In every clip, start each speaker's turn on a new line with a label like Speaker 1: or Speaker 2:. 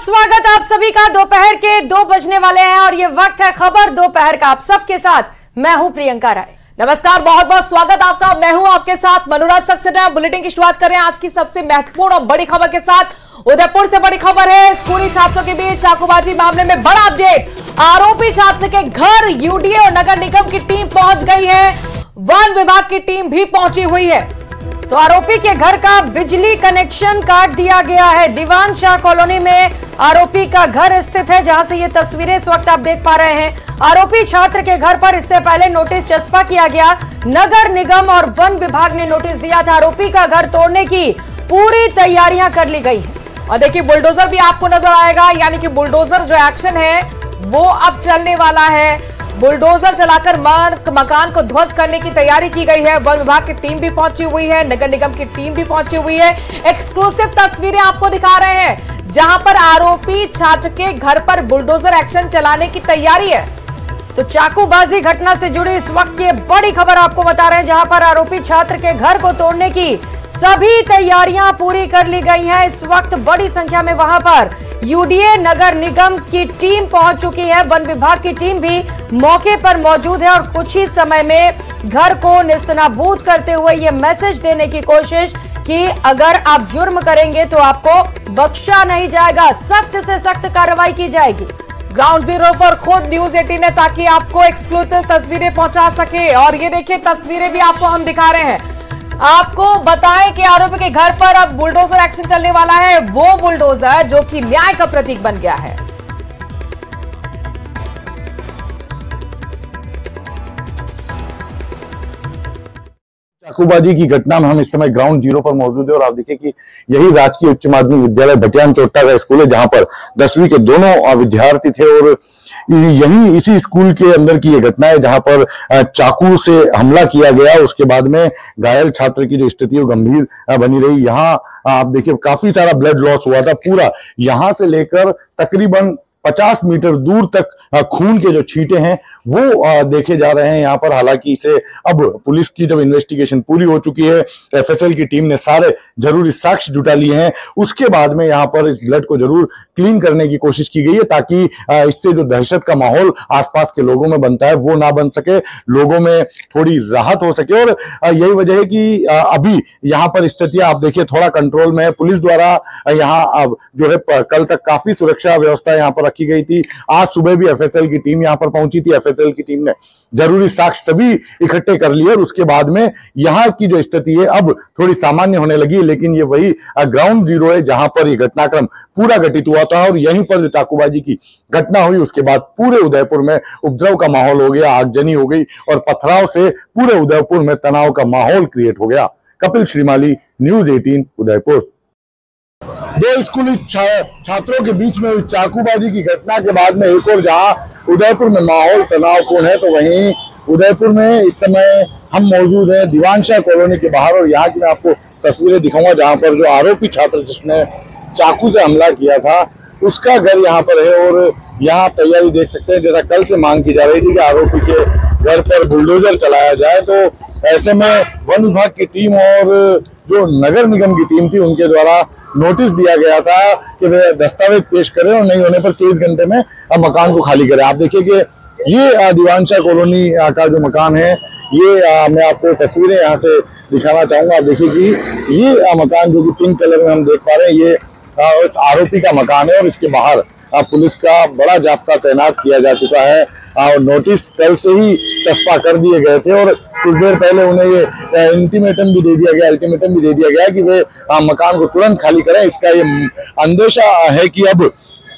Speaker 1: स्वागत आप सभी का। दोपहर के 2 बजने वाले हैं और ये वक्त है खबर दोपहर का। आप सबके साथ मैं हूं प्रियंका राय।
Speaker 2: नमस्कार, बहुत बहुत स्वागत आपका। मैं हूं आपके साथ मनोराज सक्सेना। बुलेटिन की शुरुआत करें आज की सबसे महत्वपूर्ण और बड़ी खबर के साथ। उदयपुर से बड़ी खबर है, स्कूली छात्रों के बीच चाकूबाजी मामले में बड़ा अपडेट। आरोपी छात्र के घर यूडीए और नगर निगम की टीम पहुंच गई है, वन विभाग की टीम भी पहुंची हुई है।
Speaker 1: तो आरोपी के घर का बिजली कनेक्शन काट दिया गया है। दीवान शाह कॉलोनी में आरोपी का घर स्थित है, जहां से ये तस्वीरें इस वक्त आप देख पा रहे हैं। आरोपी छात्र के घर पर इससे पहले नोटिस चस्पा किया गया। नगर निगम और वन विभाग ने नोटिस दिया था। आरोपी का घर तोड़ने की पूरी तैयारियां कर ली गई है।
Speaker 2: और देखिए, बुलडोजर भी आपको नजर आएगा, यानी कि बुलडोजर जो एक्शन है वो अब चलने वाला है। बुलडोजर चलाकर मकान को ध्वस्त करने की तैयारी की गई है। वन विभाग की टीम भी पहुंची हुई है, नगर निगम की टीम भी पहुंची हुई है। एक्सक्लूसिव तस्वीरें आपको दिखा रहे हैं, जहां पर आरोपी छात्र के घर पर बुलडोजर एक्शन चलाने की तैयारी है।
Speaker 1: तो चाकूबाजी घटना से जुड़ी इस वक्त की बड़ी खबर आपको बता रहे हैं, जहां पर आरोपी छात्र के घर को तोड़ने की सभी तैयारियां पूरी कर ली गई हैं। इस वक्त बड़ी संख्या में वहां पर यूडीए नगर निगम की टीम पहुंच चुकी है। वन विभाग की टीम भी मौके पर मौजूद है और कुछ ही समय में घर को नेस्तनाबूद करते हुए ये मैसेज देने की कोशिश कि अगर आप जुर्म करेंगे तो आपको बख्शा नहीं जाएगा, सख्त से सख्त कार्रवाई की जाएगी।
Speaker 2: ग्राउंड जीरो पर खुद न्यूज 18 है, ताकि आपको एक्सक्लूसिव तस्वीरें पहुंचा सके। और ये देखिए, तस्वीरें भी आपको हम दिखा रहे हैं। आपको बताएं कि आरोपी के घर पर अब बुलडोजर एक्शन चलने वाला है, वो बुलडोजर जो कि न्याय का प्रतीक बन गया है।
Speaker 3: चाकूबाजी की घटना में हम इस समय ग्राउंड जीरो पर मौजूद है और आप देखिए कि यही राजकीय उच्च माध्यमिक विद्यालय भटियान चोट्टा का स्कूल है, जहां पर 10वीं के दोनों विद्यार्थी थे। और यही इसी स्कूल के अंदर की ये घटना है, जहां पर चाकू से हमला किया गया। उसके बाद में घायल छात्र की जो स्थिति है गंभीर बनी रही। यहाँ आप देखिए काफी सारा ब्लड लॉस हुआ था। पूरा यहां से लेकर तकरीबन 50 मीटर दूर तक खून के जो छींटे हैं वो देखे जा रहे हैं यहाँ पर। हालांकि इसे अब पुलिस की जब इन्वेस्टिगेशन पूरी हो चुकी है, एफएसएल की टीम ने सारे जरूरी साक्ष्य जुटा लिए हैं, उसके बाद में यहाँ पर इस ब्लड को जरूर क्लीन करने की कोशिश की गई है, ताकि इससे जो दहशत का माहौल आसपास के लोगों में बनता है वो ना बन सके, लोगों में थोड़ी राहत हो सके। और यही वजह है कि अभी यहाँ पर स्थितियां आप देखिए थोड़ा कंट्रोल में है। पुलिस द्वारा यहाँ अब जो है कल तक काफी सुरक्षा व्यवस्था यहाँ पर रखी गई थी। आज सुबह भी एफएसएल की टीम यहाँ पर पहुंची थी। एफएसएल की टीम ने जरूरी साक्ष्य सभी इकट्ठे कर लिए और उसके बाद में यहाँ की जो स्थिति है अब थोड़ी सामान्य होने लगी। लेकिन ये वही ग्राउंड जीरो है जहां पर ये घटनाक्रम पूरा घटित हुआ था और यहीं पर जो चाकूबाजी की घटना हुई उसके बाद पूरे उदयपुर में उपद्रव का माहौल हो गया, आगजनी हो गई और पथराव से पूरे उदयपुर में तनाव का माहौल क्रिएट हो गया। कपिल श्रीमाली, न्यूज 18 उदयपुर। दो स्कूली छात्रों के बीच में हुई चाकूबाजी की घटना के बाद में एक और जहां उदयपुर में माहौल तनावपूर्ण है, तो वहीं उदयपुर में इस समय हम मौजूद हैं दीवान शाह कॉलोनी के बाहर। और यहाँ की मैं आपको तस्वीरें दिखाऊंगा, जहां पर जो आरोपी छात्र जिसने चाकू से हमला किया था उसका घर यहाँ पर है। और यहाँ तैयारी देख सकते हैं, जैसा कल से मांग की जा रही थी कि आरोपी के घर पर बुलडोजर चलाया जाए, तो ऐसे में वन विभाग की टीम और जो नगर निगम की टीम थी उनके द्वारा नोटिस दिया गया था कि वे दस्तावेज पेश करें और नहीं होने पर 23 घंटे में मकान को खाली करें। आप देखिए कि ये दीवान शाह कॉलोनी का जो मकान है, ये मैं आपको तस्वीरें यहाँ से दिखाना चाहूंगा। आप देखिए कि ये मकान जो कि पिंक कलर में हम देख पा रहे हैं, ये उस आरोपी का मकान है और इसके बाहर पुलिस का बड़ा जाब्ता तैनात किया जा चुका है। और नोटिस कल से ही चस्पा कर दिए गए थे और कुछ देर पहले उन्हें ये अल्टीमेटम भी दे दिया गया कि वे मकान को तुरंत खाली करें। इसका ये अंदेशा है कि अब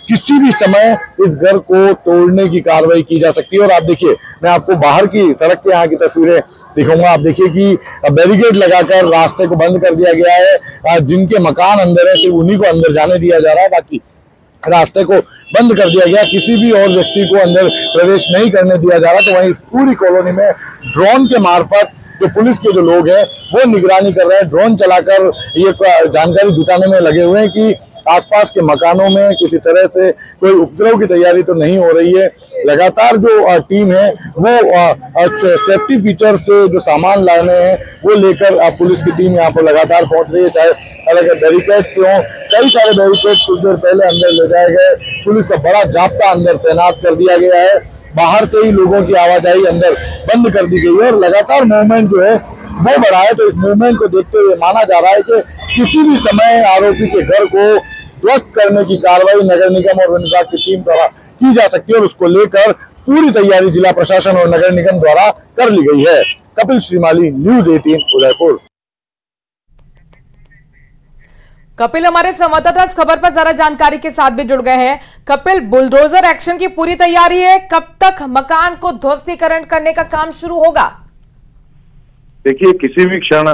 Speaker 3: किसी भी समय इस घर को तोड़ने की कार्रवाई की जा सकती है। और आप देखिए, मैं आपको बाहर की सड़क के यहाँ की तस्वीरें दिखाऊंगा। आप देखिए कि बैरिकेड लगाकर रास्ते को बंद कर दिया गया है। जिनके मकान अंदर है सिर्फ उन्हीं को अंदर जाने दिया जा रहा है, बाकी रास्ते को बंद कर दिया गया, किसी भी और व्यक्ति को अंदर प्रवेश नहीं करने दिया जा रहा। तो वहीं इस पूरी कॉलोनी में ड्रोन के मार्फत जो पुलिस के जो लोग हैं वो निगरानी कर रहे हैं। ड्रोन चलाकर ये जानकारी जुटाने में लगे हुए हैं कि आसपास के मकानों में किसी तरह से कोई उपद्रव की तैयारी तो नहीं हो रही है। लगातार जो टीम है वो सेफ्टी फीचर से जो सामान लाने हैं वो लेकर पुलिस की टीम यहाँ पर लगातार पहुंच रही है। चाहे अलग बैरिकेड्स हों, कई सारे बैरिकेड्स कुछ देर पहले अंदर ले जाए गए, पुलिस का बड़ा जाब्ता अंदर तैनात कर दिया गया है। बाहर से ही लोगों की आवाजाही अंदर बंद कर दी गई है और लगातार मूवमेंट जो है वो बढ़ा है। तो इस मूवमेंट को देखते हुए माना जा रहा है कि किसी भी समय आरोपी के घर को ध्वस्त करने की कार्रवाई नगर निगम और वन विभाग की टीम द्वारा की जा सकती है और उसको लेकर पूरी तैयारी जिला प्रशासन और नगर निगम द्वारा कर ली गई है। कपिल श्रीमाली, न्यूज़ 18 उदयपुर।
Speaker 2: कपिल हमारे संवाददाता इस खबर पर जरा जानकारी के साथ भी जुड़ गए हैं। कपिल, बुलडोजर एक्शन की पूरी तैयारी है, कब तक मकान को ध्वस्तीकरण करने का काम शुरू होगा?
Speaker 4: देखिए, किसी भी क्षण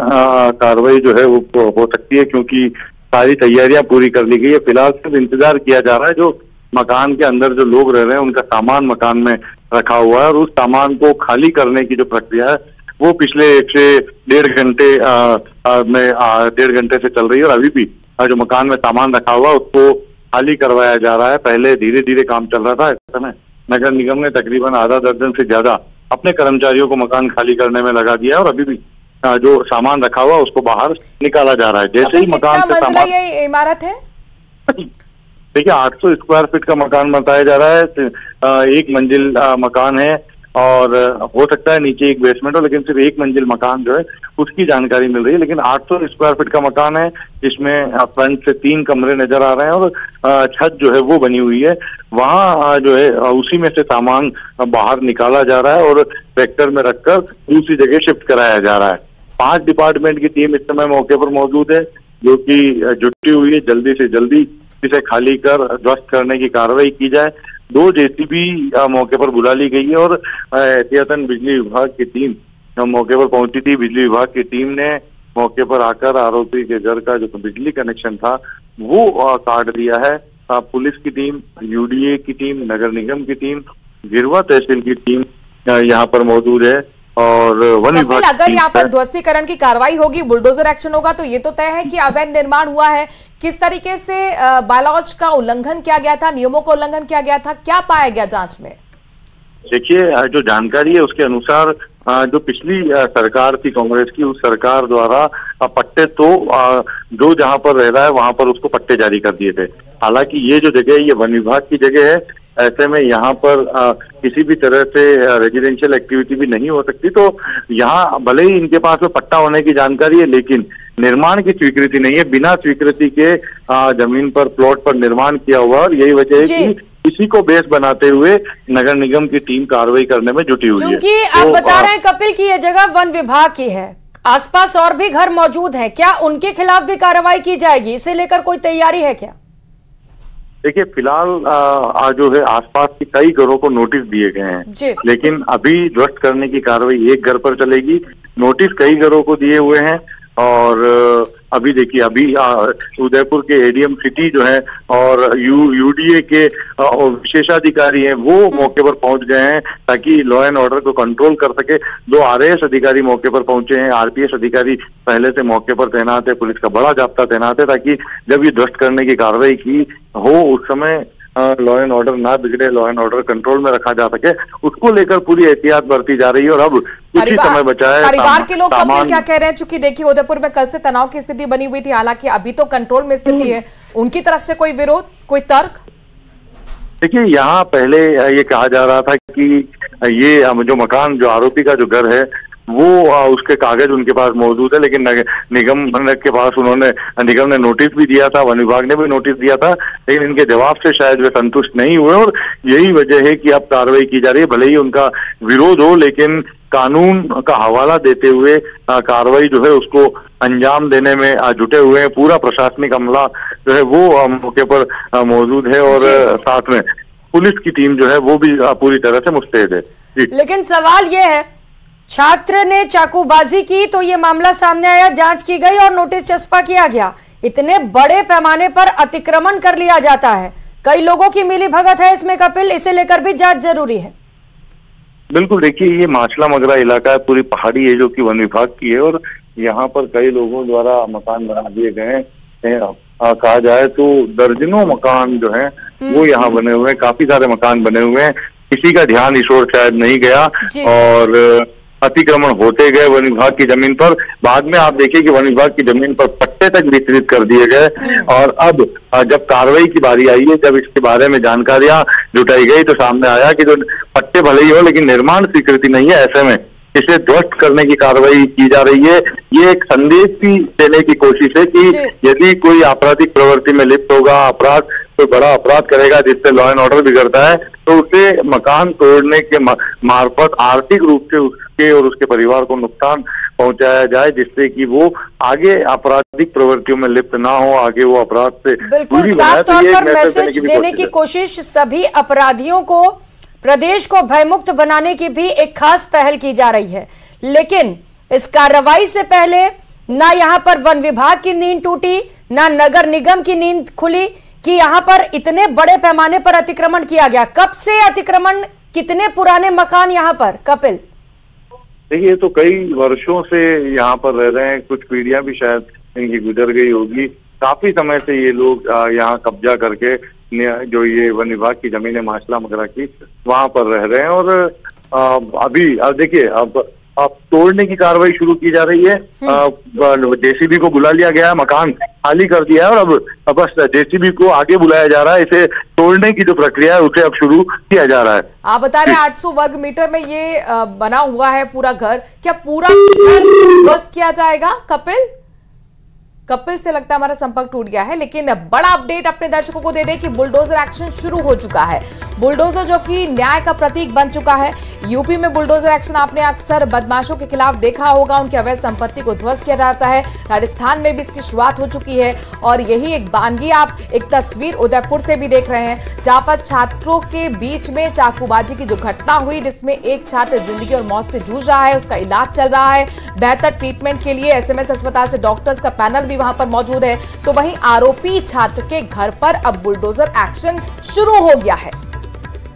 Speaker 4: कार्रवाई जो है वो हो सकती है, क्योंकि सारी तैयारियां पूरी कर ली गई है। फिलहाल सिर्फ इंतजार किया जा रहा है, जो मकान के अंदर जो लोग रह रहे हैं उनका सामान मकान में रखा हुआ है और उस सामान को खाली करने की जो प्रक्रिया है वो पिछले 1 से 1.5 घंटे में 1.5 घंटे से चल रही है और अभी भी जो मकान में सामान रखा हुआ उसको खाली करवाया जा रहा है। पहले धीरे धीरे काम चल रहा था, इस समय नगर निगम ने तकरीबन आधा दर्जन से ज्यादा अपने कर्मचारियों को मकान खाली करने में लगा दिया और अभी भी जो सामान रखा हुआ उसको बाहर निकाला जा रहा है। जैसे ही मकान से सामान,
Speaker 2: ये इमारत है
Speaker 4: देखिए 800 स्क्वायर फीट का मकान बताया जा रहा है। 1 मंजिल मकान है और हो सकता है नीचे एक बेसमेंट हो, लेकिन सिर्फ 1 मंजिल मकान जो है उसकी जानकारी मिल रही है। लेकिन 800 स्क्वायर फीट का मकान है, जिसमें फ्रंट से 3 कमरे नजर आ रहे हैं और छत जो है वो बनी हुई है। वहाँ जो है उसी में से सामान बाहर निकाला जा रहा है और ट्रैक्टर में रखकर दूसरी जगह शिफ्ट कराया जा रहा है। 5 डिपार्टमेंट की टीम इस समय मौके पर मौजूद है, जो कि जुटी हुई है जल्दी से जल्दी इसे खाली कर ध्वस्त करने की कार्रवाई की जाए। 2 जेसीबी मौके पर बुला ली गई है और एहतियातन बिजली विभाग की टीम मौके पर पहुंची थी। बिजली विभाग की टीम ने मौके पर आकर आरोपी के घर का जो बिजली कनेक्शन था वो काट दिया है। पुलिस की टीम, यूडीए की टीम, नगर निगम की टीम, गिरवा तहसील की टीम यहाँ पर मौजूद है और वन विभाग।
Speaker 2: अगर यहाँ पर ध्वस्तीकरण की कार्रवाई होगी, बुलडोजर एक्शन होगा, तो ये तो तय है कि अवैध निर्माण हुआ है। किस तरीके से बायलॉज का उल्लंघन किया गया था, नियमों का उल्लंघन किया गया था, क्या पाया गया जांच में?
Speaker 4: देखिए, जो जानकारी है उसके अनुसार जो पिछली सरकार थी कांग्रेस की, उस सरकार द्वारा पट्टे तो जो जहां पर रह रहा है वहां पर उसको पट्टे जारी कर दिए थे। हालांकि ये जो जगह है ये वन विभाग की जगह है, ऐसे में यहाँ पर किसी भी तरह से रेजिडेंशियल एक्टिविटी भी नहीं हो सकती। तो यहाँ भले ही इनके पास में पट्टा होने की जानकारी है, लेकिन निर्माण की स्वीकृति नहीं है। बिना स्वीकृति के जमीन पर प्लॉट पर निर्माण किया हुआ और यही वजह है कि इसी को बेस बनाते हुए नगर निगम की टीम कार्रवाई करने में जुटी हुई है।
Speaker 1: क्योंकि आप बता रहे हैं कपिल की ये जगह वन विभाग की है, आसपास और भी घर मौजूद हैं, क्या उनके खिलाफ भी कार्रवाई की जाएगी? इसे लेकर कोई तैयारी है क्या?
Speaker 4: देखिए, फिलहाल जो है आसपास के कई घरों को नोटिस दिए गए हैं, लेकिन अभी ध्वस्त करने की कार्रवाई एक घर पर चलेगी। नोटिस कई घरों को दिए हुए हैं और अभी देखिए, अभी उदयपुर के एडीएम सिटी जो है और यूडीए के विशेषाधिकारी हैं वो मौके पर पहुंच गए हैं ताकि लॉ एंड ऑर्डर को कंट्रोल कर सके। 2 आरएएस अधिकारी मौके पर पहुंचे हैं, आरपीएस अधिकारी पहले से मौके पर तैनात है, पुलिस का बड़ा जाब्ता तैनात है ताकि जब ये ध्वस्त करने की कार्रवाई की हो उस समय लॉ एंड ऑर्डर ना बिगड़े, लॉ एंड ऑर्डर कंट्रोल में रखा जा सके। उसको लेकर पूरी एहतियात बरती जा रही है और अब कुछ ही समय बचा है।
Speaker 2: परिवार के लोग कपिल क्या कह रहे हैं? चूंकि देखिए उदयपुर में कल से तनाव की स्थिति बनी हुई थी, हालांकि अभी तो कंट्रोल में स्थिति है, उनकी तरफ से कोई विरोध, कोई तर्क?
Speaker 4: देखिए, यहाँ पहले ये कहा जा रहा था कि ये जो मकान, जो आरोपी का जो घर है वो उसके कागज उनके पास मौजूद है, लेकिन निगम के पास निगम ने नोटिस भी दिया था, वन विभाग ने भी नोटिस दिया था, लेकिन इनके जवाब से शायद वे संतुष्ट नहीं हुए और यही वजह है कि अब कार्रवाई की जा रही है। भले ही उनका विरोध हो, लेकिन कानून का हवाला देते हुए कार्रवाई जो है उसको अंजाम देने में जुटे हुए हैं। पूरा प्रशासनिक अमला जो है वो मौके पर मौजूद है और साथ में पुलिस की टीम जो है वो भी पूरी तरह से मुस्तैद है।
Speaker 1: लेकिन सवाल ये है, छात्र ने चाकूबाजी की तो ये मामला सामने आया, जांच की गई और नोटिस चस्पा किया गया। इतने बड़े पैमाने पर अतिक्रमण कर लिया जाता है, कई लोगों की मिली भगत है इसमें कपिल, इसे लेकर भी जांच जरूरी है।
Speaker 4: बिल्कुल, देखिए ये माचला मगरा इलाका है, पूरी पहाड़ी है जो कि वन विभाग की है और यहाँ पर कई लोगों द्वारा मकान बना दिए गए हैं। कहा जाए तो दर्जनों मकान जो हैं वो यहाँ बने हुए हैं, काफी सारे मकान बने हुए हैं। किसी का ध्यान इस ओर शायद नहीं गया और अतिक्रमण होते गए वन विभाग की जमीन पर। बाद में आप देखिए कि वन विभाग की जमीन पर पट्टे तक वितरित कर दिए गए और अब जब कार्रवाई की बारी आई है, जब इसके बारे में जानकारियां जुटाई गई तो सामने आया कि जो पट्टे भले ही हो लेकिन निर्माण स्वीकृति नहीं है, ऐसे में इसे ध्वस्त करने की कार्रवाई की जा रही है। ये एक संदेश भी देने की कोशिश है कि यदि कोई आपराधिक प्रवृत्ति में लिप्त होगा, अपराध कोई बड़ा अपराध करेगा जिससे लॉ एंड ऑर्डर बिगड़ता है, तो उसे मकान तोड़ने के मार्फत आर्थिक रूप से उसके और उसके परिवार को नुकसान पहुंचाया जाए, जिससे कि वो आगे आपराधिक प्रवृत्तियों में लिप्त ना हो, आगे वो अपराध से
Speaker 1: बिल्कुल साफ तौर पर मैसेज देने की कोशिश सभी अपराधियों को, प्रदेश को भयमुक्त बनाने की भी एक खास पहल की जा रही है। लेकिन इस कार्रवाई से पहले ना यहाँ पर वन विभाग की नींद टूटी, ना नगर निगम की नींद खुली कि यहाँ पर इतने बड़े पैमाने पर अतिक्रमण किया गया। कब से अतिक्रमण, कितने पुराने मकान यहाँ पर कपिल?
Speaker 4: देखिए, तो कई वर्षों से यहाँ पर रह रहे हैं, कुछ पीढ़ियां भी शायद इनकी गुजर गई होगी। काफी समय से ये लोग यहाँ कब्जा करके जो ये वन विभाग की जमीन है माशला मगरा की, वहां पर रह रहे हैं। और अभी अब देखिए, अब तोड़ने की कार्रवाई शुरू की जा रही है। जेसीबी को बुला लिया गया है, मकान खाली कर दिया है और अब बस जेसीबी को आगे बुलाया जा रहा है। इसे तोड़ने की जो प्रक्रिया है उसे अब शुरू किया जा रहा है।
Speaker 2: आप बता रहे हैं 800 वर्ग मीटर में ये बना हुआ है पूरा घर, क्या पूरा घर ध्वस्त किया जाएगा? कपिल से लगता है हमारा संपर्क टूट गया है, लेकिन बड़ा अपडेट अपने दर्शकों को दे दें कि बुलडोजर एक्शन शुरू हो चुका है। बुलडोजर जो कि न्याय का प्रतीक बन चुका है। यूपी में बुलडोजर एक्शन आपने अक्सर बदमाशों के खिलाफ देखा होगा, उनकी अवैध संपत्ति को ध्वस्त किया जाता है। राजस्थान में भी इसकी शुरुआत हो चुकी है और यही एक बानगी आप एक तस्वीर उदयपुर से भी देख रहे हैं, जहां पर छात्रों के बीच में चाकूबाजी की जो घटना हुई, जिसमें एक छात्र जिंदगी और मौत से जूझ रहा है, उसका इलाज चल रहा है। बेहतर ट्रीटमेंट के लिए एसएमएस अस्पताल से डॉक्टर्स का पैनल भी वहां पर मौजूद है। तो वहीं आरोपी छात्र के घर पर अब बुलडोजर एक्शन शुरू हो गया है।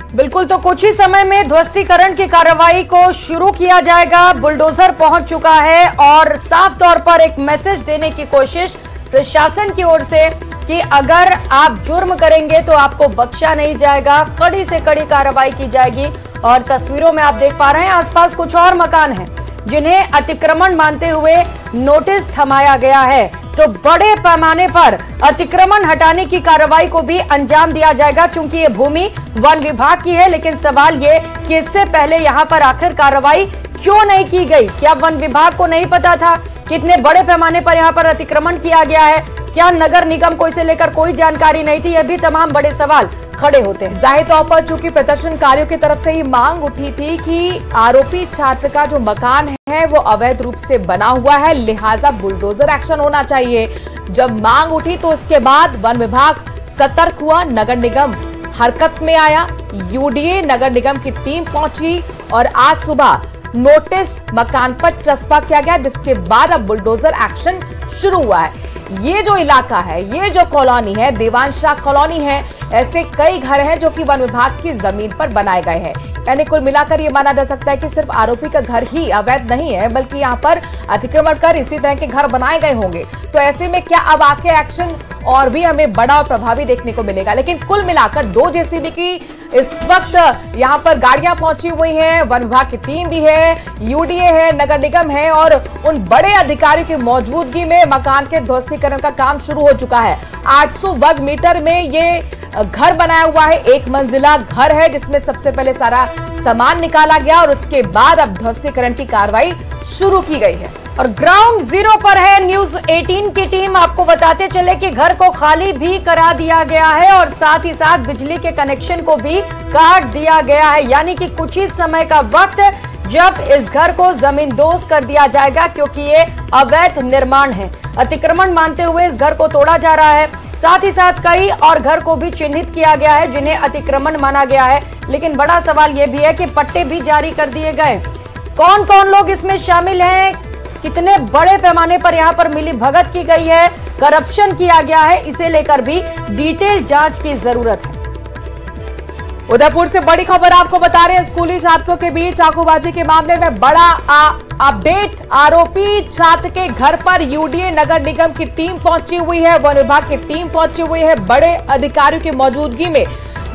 Speaker 1: बिल्कुल, तो कुछ ही समय में ध्वस्तीकरण की कार्रवाई को शुरू किया जाएगा। बुलडोजर पहुंच चुका है और साफ तौर पर एक मैसेज देने की कोशिश प्रशासन की ओर से कि अगर आप जुर्म करेंगे तो आपको बख्शा नहीं जाएगा, कड़ी से कड़ी कार्रवाई की जाएगी। और तस्वीरों में आप देख पा रहे हैं आसपास कुछ और मकान हैं जिन्हें अतिक्रमण मानते हुए नोटिस थमाया गया है। तो बड़े पैमाने पर अतिक्रमण हटाने की कार्रवाई को भी अंजाम दिया जाएगा, क्योंकि ये भूमि वन विभाग की है। लेकिन सवाल ये कि इससे पहले यहाँ पर आखिर कार्रवाई क्यों नहीं की गई? क्या वन विभाग को नहीं पता था कितने बड़े पैमाने पर यहाँ पर अतिक्रमण किया गया है? क्या नगर निगम को इसे लेकर कोई जानकारी नहीं थी? यह भी तमाम बड़े सवाल खड़े होते हैं।
Speaker 2: जाहिर तौर पर चूंकि प्रदर्शनकारियों की तरफ से ही मांग उठी थी कि आरोपी छात्र का जो मकान है वो अवैध रूप से बना हुआ है, लिहाजा बुलडोजर एक्शन होना चाहिए। जब मांग उठी तो उसके बाद वन विभाग सतर्क हुआ, नगर निगम हरकत में आया, यूडीए नगर निगम की टीम पहुंची और आज सुबह नोटिस मकान पर चस्पा किया गया, जिसके बाद अब बुलडोजर एक्शन शुरू हुआ है। ये जो इलाका है, ये जो कॉलोनी है, देवांशा कॉलोनी है, ऐसे कई घर हैं जो कि वन विभाग की जमीन पर बनाए गए हैं। यानी कुल मिलाकर ये माना जा सकता है कि सिर्फ आरोपी का घर ही अवैध नहीं है, बल्कि यहाँ पर अतिक्रमण कर इसी तरह के घर बनाए गए होंगे। तो ऐसे में क्या अब आके एक्शन और भी हमें बड़ा और प्रभावी देखने को मिलेगा? लेकिन कुल मिलाकर 2 जेसीबी की इस वक्त यहाँ पर गाड़ियां पहुंची हुई हैं, वन विभाग की टीम भी है, यूडीए है, नगर निगम है और उन बड़े अधिकारियों की मौजूदगी में मकान के ध्वस्तीकरण का काम शुरू हो चुका है। 800 वर्ग मीटर में ये घर बनाया हुआ है, 1 मंजिला घर है, जिसमें सबसे पहले सारा सामान निकाला गया और उसके बाद अब ध्वस्तीकरण की कार्रवाई शुरू की गई है।
Speaker 1: और ग्राउंड जीरो पर है न्यूज 18 की टीम। आपको बताते चले कि घर को खाली भी करा दिया गया है और साथ ही साथ बिजली के कनेक्शन को भी काट दिया गया है। यानी कि कुछ ही समय का वक्त जब इस घर को जमींदोज कर दिया जाएगा, क्योंकि ये अवैध निर्माण है। अतिक्रमण मानते हुए इस घर को तोड़ा जा रहा है। साथ ही साथ कई और घर को भी चिन्हित किया गया है जिन्हें अतिक्रमण माना गया है। लेकिन बड़ा सवाल यह भी है कि पट्टे भी जारी कर दिए गए। कौन कौन लोग इसमें शामिल हैं, कितने बड़े पैमाने पर यहाँ पर मिली भगत की गई है, करप्शन किया गया है, इसे लेकर भी डिटेल जांच की जरूरत है।
Speaker 2: उदयपुर से बड़ी खबर आपको बता रहे हैं। स्कूली छात्रों के बीच चाकूबाजी के मामले में बड़ा अपडेट। आरोपी छात्र के घर पर यूडीए नगर निगम की टीम पहुंची हुई है, वन विभाग की टीम पहुंची हुई है। बड़े अधिकारियों की मौजूदगी में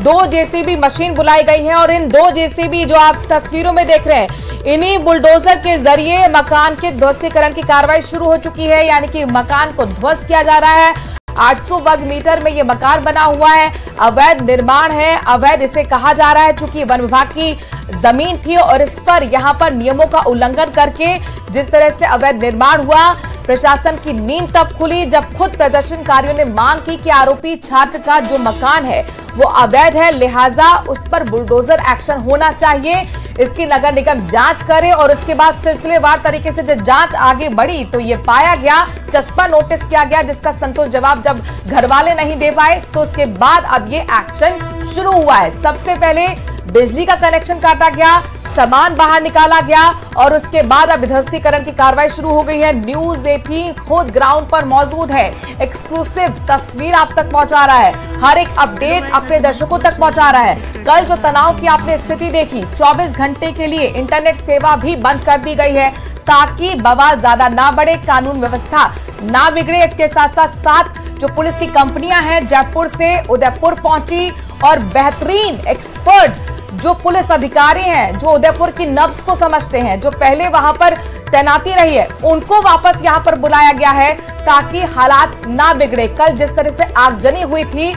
Speaker 2: 2 जेसीबी मशीन बुलाई गई है और इन 2 जेसीबी जो आप तस्वीरों में देख रहे हैं, इन्हीं बुलडोजर के जरिए मकान के ध्वस्तीकरण की कार्रवाई शुरू हो चुकी है। यानी कि मकान को ध्वस्त किया जा रहा है। 800 वर्ग मीटर में ये मकान बना हुआ है, अवैध निर्माण है। अवैध इसे कहा जा रहा है चूंकि वन विभाग की जमीन थी और इस पर यहां पर नियमों का उल्लंघन करके जिस तरह से अवैध निर्माण हुआ, प्रशासन की नींद तब खुली जब खुद प्रदर्शनकारियों ने मांग की कि आरोपी छात्र का जो मकान है वो अवैध है, लिहाजा उस पर बुलडोजर एक्शन होना चाहिए। इसकी नगर निगम जांच करे और उसके बाद सिलसिलेवार तरीके से जब जांच आगे बढ़ी तो ये पाया गया, चस्पा नोटिस किया गया, जिसका संतोष जवाब जब घर वाले नहीं दे पाए तो उसके बाद अब ये एक्शन शुरू हुआ है। सबसे पहले बिजली का कनेक्शन काटा गया, सामान बाहर निकाला गया और उसके बाद अब ध्वस्तीकरण की कार्रवाई शुरू हो गई है। न्यूज 18 खुद ग्राउंड पर मौजूद है, एक्सक्लूसिव तस्वीर आप तक पहुंचा रहा है, हर एक अपडेट अपने दर्शकों तक पहुंचा रहा है। कल जो तनाव की आपने स्थिति देखी, 24 घंटे के लिए इंटरनेट सेवा भी बंद कर दी गई है ताकि बवाल ज्यादा ना बढ़े, कानून व्यवस्था ना बिगड़े। इसके साथ साथ जो पुलिस की कंपनियां हैं जयपुर से उदयपुर पहुंची और बेहतरीन एक्सपर्ट जो पुलिस अधिकारी हैं, जो उदयपुर की नब्ज को समझते हैं, जो पहले वहां पर तैनाती रही है, उनको वापस यहां पर बुलाया गया है ताकि हालात ना बिगड़े। कल जिस तरह से आगजनी हुई थी,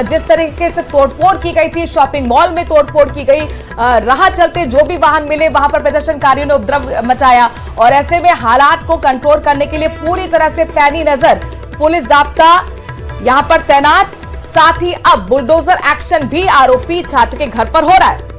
Speaker 2: जिस तरीके से तोड़फोड़ की गई थी, शॉपिंग मॉल में तोड़फोड़ की गई, राह चलते जो भी वाहन मिले वहां पर प्रदर्शनकारियों ने उपद्रव मचाया और ऐसे में हालात को कंट्रोल करने के लिए पूरी तरह से पैनी नजर पुलिस जाब्ता यहां पर तैनात। साथ ही अब बुलडोजर एक्शन भी आरोपी छात्र के घर पर हो रहा है।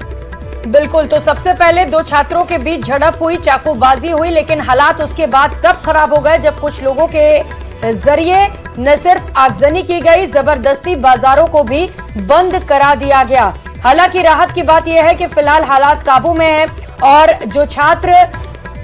Speaker 1: बिल्कुल, तो सबसे पहले 2 छात्रों के बीच झड़प हुई, चाकूबाजी हुई, लेकिन हालात उसके बाद तब खराब हो गए जब कुछ लोगों के जरिए न सिर्फ आगजनी की गई, जबरदस्ती बाजारों को भी बंद करा दिया गया। हालांकि राहत की बात यह है कि फिलहाल हालात काबू में है और जो छात्र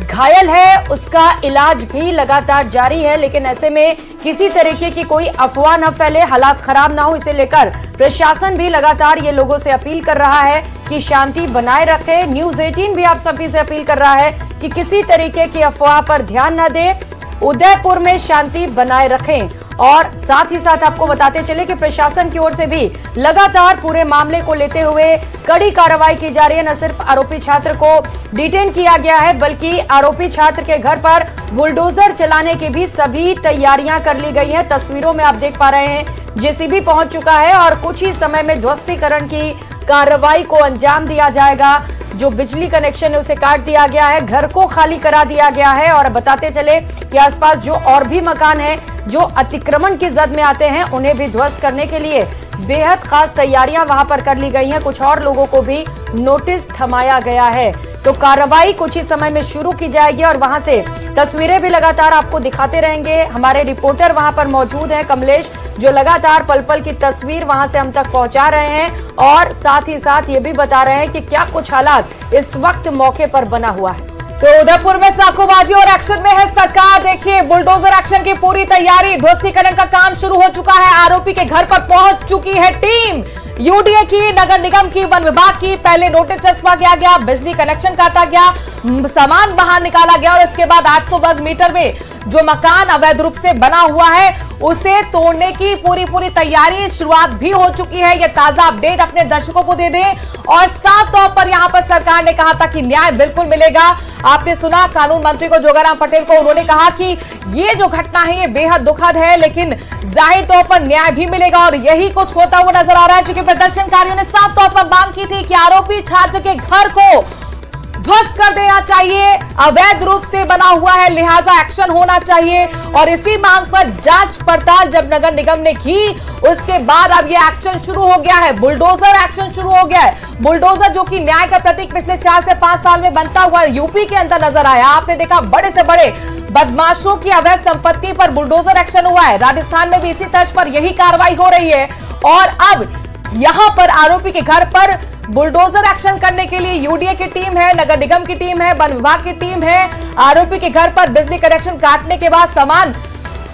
Speaker 1: घायल है उसका इलाज भी लगातार जारी है। लेकिन ऐसे में किसी तरीके की कोई अफवाह न फैले, हालात खराब ना हो, इसे लेकर प्रशासन भी लगातार ये लोगों से अपील कर रहा है कि शांति बनाए रखे। न्यूज 18 भी आप सभी से अपील कर रहा है कि किसी तरीके की अफवाह पर ध्यान न दें, उदयपुर में शांति बनाए रखें। और साथ ही साथ आपको बताते चले कि प्रशासन की ओर से भी लगातार पूरे मामले को लेते हुए कड़ी कार्रवाई की जा रही है। न सिर्फ आरोपी छात्र को डिटेन किया गया है बल्कि आरोपी छात्र के घर पर बुलडोजर चलाने की भी सभी तैयारियां कर ली गई हैं। तस्वीरों में आप देख पा रहे हैं जेसीबी पहुंच चुका है और कुछ ही समय में ध्वस्तीकरण की कार्रवाई को अंजाम दिया जाएगा। जो बिजली कनेक्शन है उसे काट दिया गया है, घर को खाली करा दिया गया है और बताते चले कि आसपास जो और भी मकान हैं जो अतिक्रमण की जद में आते हैं उन्हें भी ध्वस्त करने के लिए बेहद खास तैयारियां वहां पर कर ली गई हैं। कुछ और लोगों को भी नोटिस थमाया गया है। तो कार्रवाई कुछ ही समय में शुरू की जाएगी और वहां से तस्वीरें भी लगातार आपको दिखाते रहेंगे। हमारे रिपोर्टर वहां पर मौजूद है कमलेश, जो लगातार पल पल की तस्वीर वहां से हम तक पहुंचा रहे हैं और साथ ही साथ ये भी बता रहे हैं कि क्या कुछ हालात इस वक्त मौके पर बना हुआ है।
Speaker 2: तो उदयपुर में चाकूबाजी और एक्शन में है सरकार। देखिए, बुलडोजर एक्शन की पूरी तैयारी, ध्वस्तीकरण का काम शुरू हो चुका है। आरोपी के घर पर पहुंच चुकी है टीम, यूडीए की, नगर निगम की, वन विभाग की। पहले नोटिस चस्पा किया गया, बिजली कनेक्शन काटा गया, सामान बाहर निकाला गया और इसके बाद 800 वर्ग मीटर में जो मकान अवैध रूप से बना हुआ है उसे तोड़ने की पूरी तैयारी, शुरुआत भी हो चुकी है। यह ताजा अपडेट अपने दर्शकों को दे दें और साफ तौर पर यहां पर सरकार ने कहा था कि न्याय बिल्कुल मिलेगा। आपने सुना कानून मंत्री को, जोगाराम पटेल को, उन्होंने कहा कि ये जो घटना है ये बेहद दुखद है लेकिन जाहिर तौर पर न्याय भी मिलेगा और यही कुछ होता हुआ नजर आ रहा है। क्योंकि प्रदर्शनकारियों ने साफ तौर पर मांग की थी कि आरोपी छात्र के घर को ध्वस्त कर देना चाहिए, अवैध रूप से बना हुआ है, लिहाजा एक्शन होना चाहिए। और इसी मांग पर जांच पड़ताल जब नगर निगम ने की उसके बाद अब ये एक्शन शुरू हो गया है, बुलडोजर एक्शन शुरू हो गया है। बुलडोजर जो कि न्याय का प्रतीक पिछले 4 से 5 साल में बनता हुआ यूपी के अंदर नजर आया। आपने देखा बड़े से बड़े बदमाशों की अवैध संपत्ति पर बुलडोजर एक्शन हुआ है। राजस्थान में भी इसी तर्ज पर यही कार्रवाई हो रही है और अब यहां पर आरोपी के घर पर बुलडोजर एक्शन करने के लिए यूडीए की टीम है, नगर निगम की टीम है, वन विभाग की टीम है। आरोपी के घर पर बिजली कनेक्शन काटने के बाद सामान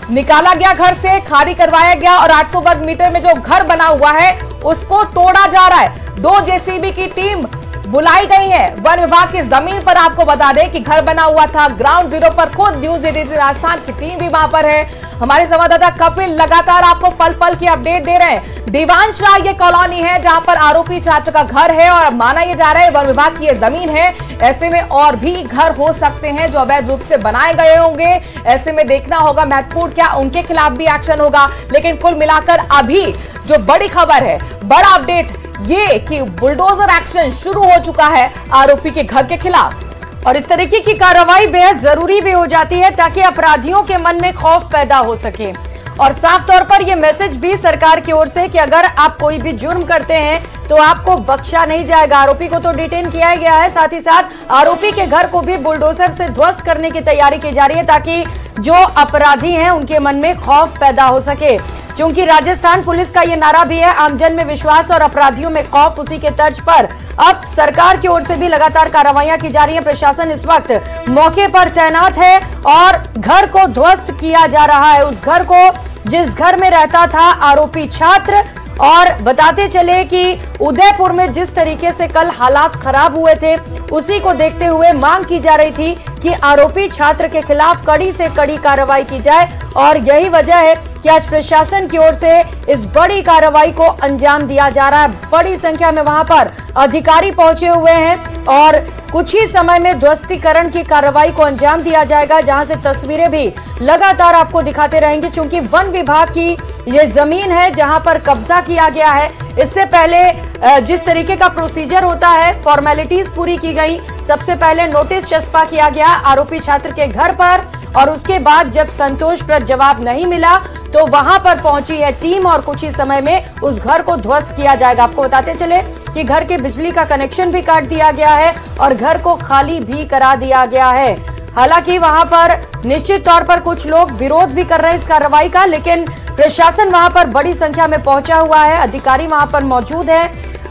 Speaker 2: निकाला गया घर से, खाली करवाया गया और 800 वर्ग मीटर में जो घर बना हुआ है उसको तोड़ा जा रहा है। 2 जेसीबी की टीम बुलाई गई है वन विभाग की जमीन पर। आपको बता दें कि घर बना हुआ था ग्राउंड जीरो पर। खुद न्यूज 18 राजस्थान की टीम भी वहां पर है। हमारे संवाददाता कपिल लगातार आपको पल पल की अपडेट दे रहे हैं। दीवानशाह ये कॉलोनी है जहां पर आरोपी छात्र का घर है और माना यह जा रहा है वन विभाग की ये जमीन है। ऐसे में और भी घर हो सकते हैं जो अवैध रूप से बनाए गए होंगे। ऐसे में देखना होगा महत्वपूर्ण क्या उनके खिलाफ भी एक्शन होगा। लेकिन कुल मिलाकर अभी जो बड़ी खबर है, बड़ा अपडेट ये कि बुलडोजर एक्शन शुरू हो चुका है आरोपी के घर के खिलाफ।
Speaker 1: और इस तरीके की कार्रवाई बेहद जरूरी भी हो जाती है ताकि अपराधियों के मन में खौफ पैदा हो सके। और साफ तौर पर यह मैसेज भी सरकार की ओर से कि अगर आप कोई भी जुर्म करते हैं तो आपको बख्शा नहीं जाएगा। आरोपी को तो डिटेन किया गया है, साथ ही साथ आरोपी के घर को भी बुलडोजर से ध्वस्त करने की तैयारी की जा रही है ताकि जो अपराधी हैं उनके मन में खौफ पैदा हो सके। क्योंकि राजस्थान पुलिस का ये नारा भी है, आमजन में विश्वास और अपराधियों में खौफ। उसी के तर्ज पर अब सरकार की ओर से भी लगातार कार्रवाइयां की जा रही है। प्रशासन इस वक्त मौके पर तैनात है और घर को ध्वस्त किया जा रहा है। उस घर को जिस घर में रहता था आरोपी छात्र। और बताते चले कि उदयपुर में जिस तरीके से कल हालात खराब हुए थे उसी को देखते हुए मांग की जा रही थी कि आरोपी छात्र के खिलाफ कड़ी से कड़ी कार्रवाई की जाए। और यही वजह है कि आज प्रशासन की ओर से इस बड़ी कार्रवाई को अंजाम दिया जा रहा है। बड़ी संख्या में वहां पर अधिकारी पहुंचे हुए हैं और कुछ ही समय में ध्वस्तीकरण की कार्रवाई को अंजाम दिया जाएगा, जहां से तस्वीरें भी लगातार आपको दिखाते रहेंगे। क्योंकि वन विभाग की ये जमीन है जहां पर कब्जा किया गया है। इससे पहले जिस तरीके का प्रोसीजर होता है, फॉर्मेलिटीज पूरी की गई। सबसे पहले नोटिस चस्पा किया गया आरोपी छात्र के घर पर और उसके बाद जब संतोषप्रद जवाब नहीं मिला तो वहां पर पहुंची है टीम और कुछ ही समय में उस घर को ध्वस्त किया जाएगा। आपको बताते चले कि घर के बिजली का कनेक्शन भी काट दिया गया है और घर को खाली भी करा दिया गया है। हालांकि वहां पर निश्चित तौर पर कुछ लोग विरोध भी कर रहे हैं इस कार्रवाई का, लेकिन प्रशासन वहां पर बड़ी संख्या में पहुंचा हुआ है, अधिकारी वहां पर मौजूद है,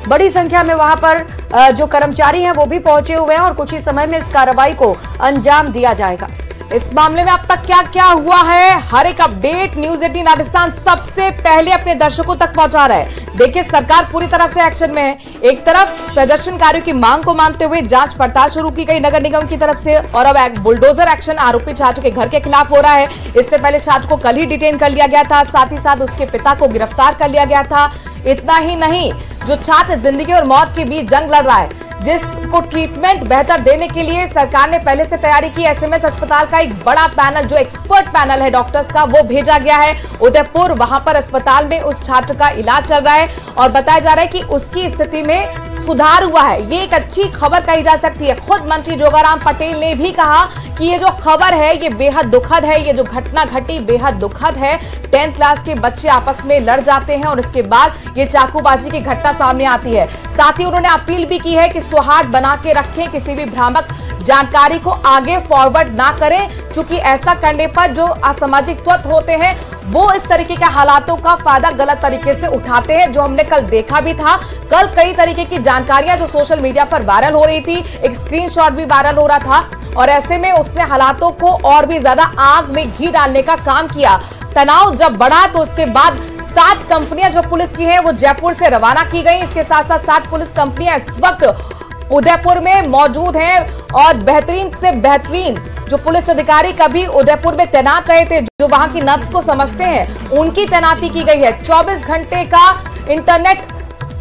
Speaker 1: बड़ी संख्या में वहां पर जो कर्मचारी हैं वो भी पहुंचे हुए हैं और कुछ ही समय में इस कार्रवाई को अंजाम दिया जाएगा।
Speaker 2: इस मामले में अब तक क्या क्या हुआ है, हर एक अपडेट न्यूज 18 राजस्थान सबसे पहले अपने दर्शकों तक पहुंचा रहा है। देखिए, सरकार पूरी तरह से एक्शन में है। एक तरफ प्रदर्शनकारियों की मांग को मानते हुए जांच पड़ताल शुरू की गई नगर निगम की तरफ से और अब एक बुलडोजर एक्शन आरोपी छात्र के घर के खिलाफ हो रहा है। इससे पहले छात्र को कल ही डिटेन कर लिया गया था, साथ ही साथ उसके पिता को गिरफ्तार कर लिया गया था। इतना ही नहीं, जो छात्र जिंदगी और मौत के बीच जंग लड़ रहा है, जिसको ट्रीटमेंट बेहतर देने के लिए सरकार ने पहले से तैयारी की। एसएमएस अस्पताल का एक बड़ा पैनल, जो एक्सपर्ट पैनल है डॉक्टर्स का, वो भेजा गया है उदयपुर। वहां पर अस्पताल में उस छात्र का इलाज चल रहा है और बताया जा रहा है कि उसकी स्थिति में सुधार हुआ है। ये एक अच्छी खबर कही जा सकती है। खुद मंत्री जोगाराम पटेल ने भी कहा कि ये जो खबर है ये बेहद दुखद है, ये जो घटना घटी बेहद दुखद है। 10th क्लास के बच्चे आपस में लड़ जाते हैं और इसके बाद ये चाकूबाजी की घटना सामने आती है। साथ ही उन्होंने अपील भी की है कि सौहार्द बना के रखें, किसी भी भ्रामक जानकारी को आगे फॉरवर्ड ना करें, क्योंकि ऐसा करने पर जो असामाजिक तत्व होते हैं वो इस तरीके के हालातों का फायदा गलत तरीके से उठाते हैं, जो हमने कल देखा भी था। कल कई तरीके की जानकारियां जो सोशल मीडिया पर वायरल हो रही थी, एक स्क्रीनशॉट भी वायरल हो रहा था और ऐसे में उसने हालातों को और भी ज्यादा आग में घी डालने का काम किया। तनाव जब बढ़ा तो उसके बाद 7 कंपनियां जो पुलिस की हैं वो जयपुर से रवाना की गई। इसके साथ साथ 7 पुलिस कंपनियां इस वक्त उदयपुर में मौजूद हैं और बेहतरीन से बेहतरीन जो पुलिस अधिकारी कभी उदयपुर में तैनात रहे थे, जो वहां की नब्ज को समझते हैं, उनकी तैनाती की गई है। 24 घंटे का इंटरनेट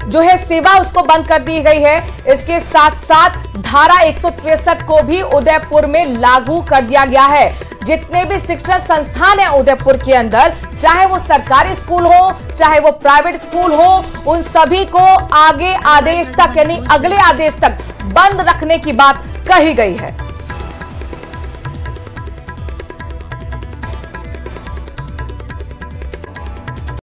Speaker 2: जो है सेवा उसको बंद कर दी गई है। इसके साथ साथ धारा 163 को भी उदयपुर में लागू कर दिया गया है। जितने भी शिक्षण संस्थान है उदयपुर के अंदर, चाहे वो सरकारी स्कूल हो चाहे वो प्राइवेट स्कूल हो, उन सभी को आगे आदेश तक यानी अगले आदेश तक बंद रखने की बात कही गई है।